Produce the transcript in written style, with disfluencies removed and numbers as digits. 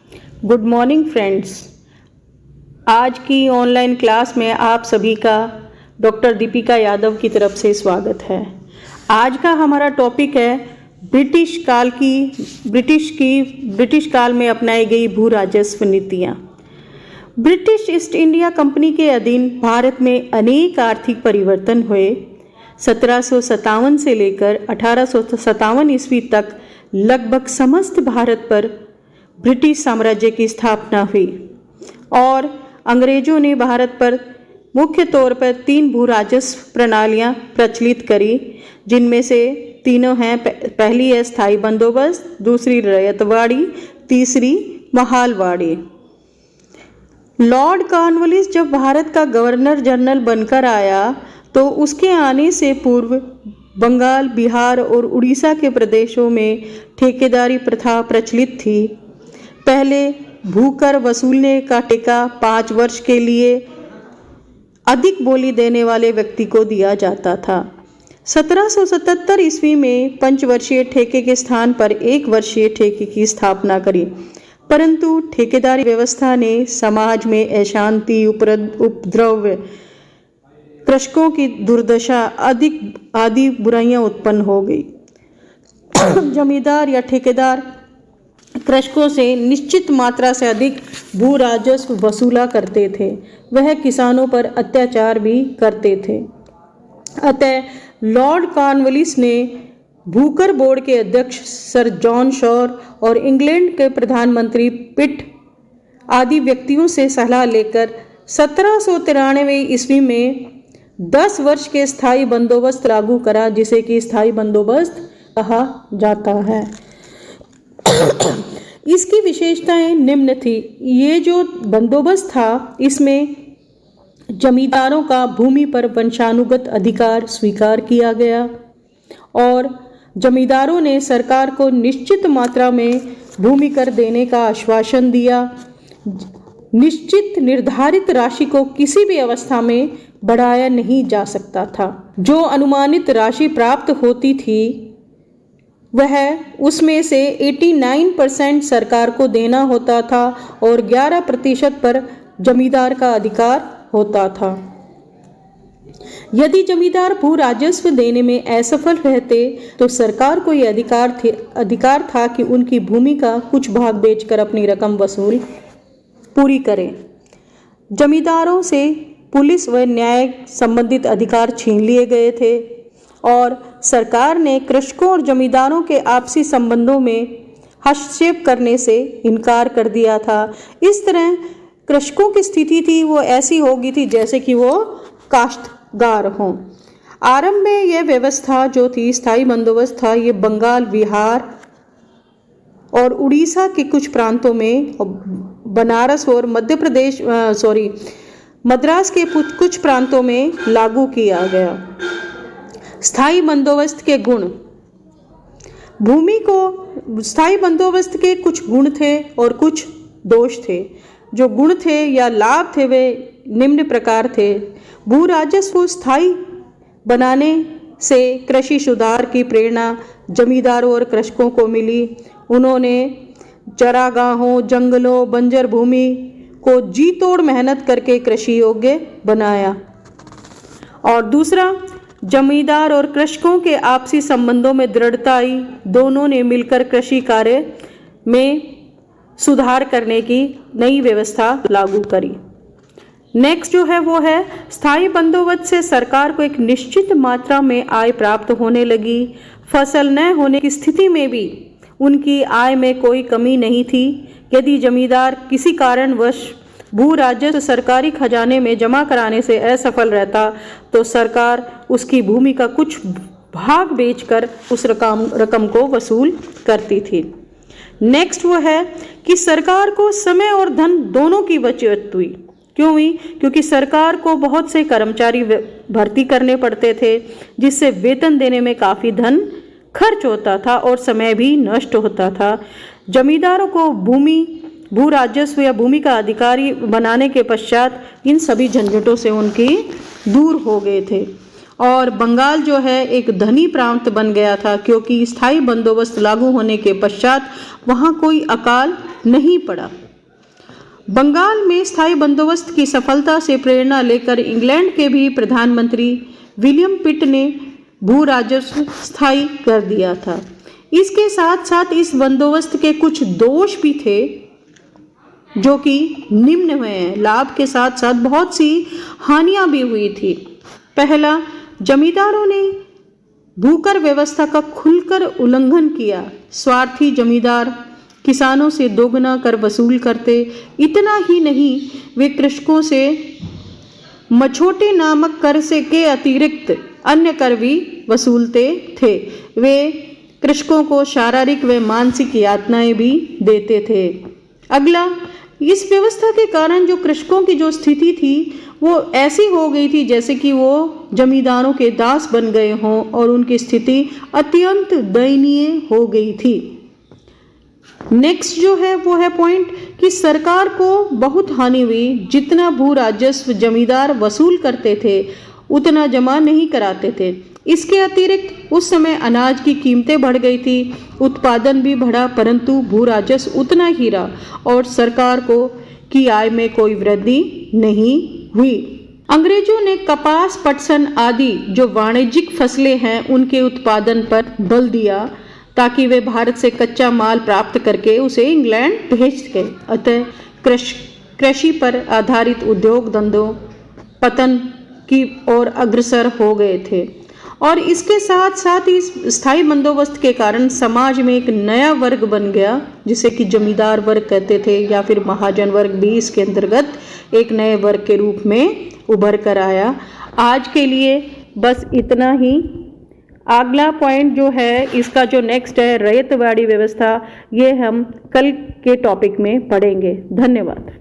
Good morning friends. आज की online class में आप सभी का डॉक्टर दीपिका यादव की तरफ से स्वागत है। आज का हमारा टॉपिक है ब्रिटिश काल में अपनाई गई भू राजस्व नीतियाँ। ब्रिटिश ईस्ट इंडिया कंपनी के अधीन भारत में अनेक आर्थिक परिवर्तन हुए। 1757 से लेकर 1857 ईस्वी तक लगभग समस्त भारत पर ब्रिटिश साम्राज्य की स्थापना हुई और अंग्रेजों ने भारत पर मुख्य तौर पर 3 भू राजस्व प्रणालियाँ प्रचलित करी, जिनमें से तीनों हैं, पहली है स्थायी बंदोबस्त, दूसरी रैयतवाड़ी, तीसरी महालवाड़ी। लॉर्ड कॉर्नवालिस जब भारत का गवर्नर जनरल बनकर आया तो उसके आने से पूर्व बंगाल, बिहार और उड़ीसा के प्रदेशों में ठेकेदारी प्रथा प्रचलित थी। पहले भूकर वसूलने का ठेका 5 वर्ष के लिए अधिक बोली देने वाले व्यक्ति को दिया जाता था। 1777 ईस्वी में पंचवर्षीय ठेके के स्थान पर 1 वर्षीय ठेके की स्थापना करी, परंतु ठेकेदारी व्यवस्था ने समाज में अशांति, उपद्रव, कृषकों की दुर्दशा आदि बुराइयां उत्पन्न हो गई। जमींदार या ठेकेदार कृषकों से निश्चित मात्रा से अधिक भू राजस्व वसूला करते थे। वह किसानों पर अत्याचार भी करते थे। अतः लॉर्ड कॉर्नवालिस ने भूकर बोर्ड के अध्यक्ष सर जॉन शॉर और इंग्लैंड के प्रधानमंत्री पिट आदि व्यक्तियों से सलाह लेकर 1793 ईस्वी में 10 वर्ष के स्थायी बंदोबस्त लागू करा, जिसे कि स्थायी बंदोबस्त कहा जाता है। इसकी विशेषताएं निम्न थी। ये जो बंदोबस्त था, इसमें जमींदारों का भूमि पर वंशानुगत अधिकार स्वीकार किया गया और जमींदारों ने सरकार को निश्चित मात्रा में भूमि कर देने का आश्वासन दिया। निश्चित निर्धारित राशि को किसी भी अवस्था में बढ़ाया नहीं जा सकता था। जो अनुमानित राशि प्राप्त होती थी वह उसमें से 89% सरकार को देना होता था और 11% पर जमींदार का अधिकार होता था। यदि जमींदार भू राजस्व देने में असफल रहते तो सरकार को यह अधिकार था कि उनकी भूमि का कुछ भाग बेचकर अपनी रकम वसूल पूरी करें। जमींदारों से पुलिस व न्याय संबंधित अधिकार छीन लिए गए थे और सरकार ने कृषकों और जमींदारों के आपसी संबंधों में हस्तक्षेप करने से इनकार कर दिया था। इस तरह कृषकों की स्थिति थी वो ऐसी हो गई थी जैसे कि वो काश्तकार हों। आरंभ में यह व्यवस्था जो थी, स्थायी बंदोबस्त था, ये बंगाल, बिहार और उड़ीसा के कुछ प्रांतों में, बनारस और मद्रास के कुछ प्रांतों में लागू किया गया। स्थायी बंदोबस्त के गुण। स्थायी बंदोबस्त के कुछ गुण थे और कुछ दोष थे। जो गुण थे या लाभ थे वे निम्न प्रकार थे। भू राजस्व को स्थायी बनाने से कृषि सुधार की प्रेरणा जमींदारों और कृषकों को मिली। उन्होंने चरागाहों, जंगलों, बंजर भूमि को जी तोड़ मेहनत करके कृषि योग्य बनाया। और दूसरा, जमींदार और कृषकों के आपसी संबंधों में दृढ़ता आई। दोनों ने मिलकर कृषि कार्य में सुधार करने की नई व्यवस्था लागू करी। नेक्स्ट जो है वो है स्थायी बंदोबस्त से सरकार को एक निश्चित मात्रा में आय प्राप्त होने लगी। फसल न होने की स्थिति में भी उनकी आय में कोई कमी नहीं थी। यदि जमींदार किसी कारणवश भू राजस्व सरकारी खजाने में जमा कराने से असफल रहता तो सरकार उसकी भूमि का कुछ भाग बेचकर उस रकम को वसूल करती थी। नेक्स्ट वो है कि सरकार को समय और धन दोनों की बचत हुई। क्यों हुई? क्योंकि सरकार को बहुत से कर्मचारी भर्ती करने पड़ते थे, जिससे वेतन देने में काफ़ी धन खर्च होता था और समय भी नष्ट होता था। जमींदारों को भू राजस्व या भूमि का अधिकारी बनाने के पश्चात इन सभी झंझटों से उनकी दूर हो गए थे और बंगाल जो है एक धनी प्रांत बन गया था, क्योंकि स्थायी बंदोबस्त लागू होने के पश्चात वहाँ कोई अकाल नहीं पड़ा। बंगाल में स्थायी बंदोबस्त की सफलता से प्रेरणा लेकर इंग्लैंड के भी प्रधानमंत्री विलियम पिट ने भू राजस्व स्थायी कर दिया था। इसके साथ साथ इस बंदोबस्त के कुछ दोष भी थे जो कि निम्न हुए हैं। लाभ के साथ साथ बहुत सी हानियां भी हुई थी। पहला, जमींदारों ने भूकर व्यवस्था का खुलकर उल्लंघन किया। स्वार्थी जमींदार किसानों से दोगुना कर वसूल करते। इतना ही नहीं, वे कृषकों से मछोटे नामक कर से के अतिरिक्त अन्य कर भी वसूलते थे। वे कृषकों को शारीरिक व मानसिक यातनाएं भी देते थे। अगला, इस व्यवस्था के कारण जो कृषकों की जो स्थिति थी वो ऐसी हो गई थी जैसे कि वो जमींदारों के दास बन गए हों और उनकी स्थिति अत्यंत दयनीय हो गई थी। नेक्स्ट जो है वो है पॉइंट कि सरकार को बहुत हानि हुई। जितना भू राजस्व जमींदार वसूल करते थे उतना जमा नहीं कराते थे। इसके अतिरिक्त उस समय अनाज की कीमतें बढ़ गई थी, उत्पादन भी बढ़ा, परंतु भू राजस्व उतना ही रहा और सरकार को की आय में कोई वृद्धि नहीं हुई। अंग्रेजों ने कपास, पटसन आदि जो वाणिज्यिक फसलें हैं उनके उत्पादन पर बल दिया ताकि वे भारत से कच्चा माल प्राप्त करके उसे इंग्लैंड भेज सके। अतः कृषि पर आधारित उद्योग धंधों पतन की ओर अग्रसर हो गए थे और इसके साथ साथ इस स्थायी बंदोबस्त के कारण समाज में एक नया वर्ग बन गया जिसे कि जमींदार वर्ग कहते थे या फिर महाजन वर्ग भी इसके अंतर्गत एक नए वर्ग के रूप में उभर कर आया। आज के लिए बस इतना ही। अगला पॉइंट जो है इसका जो नेक्स्ट है रैयतवाड़ी व्यवस्था, ये हम कल के टॉपिक में पढ़ेंगे। धन्यवाद।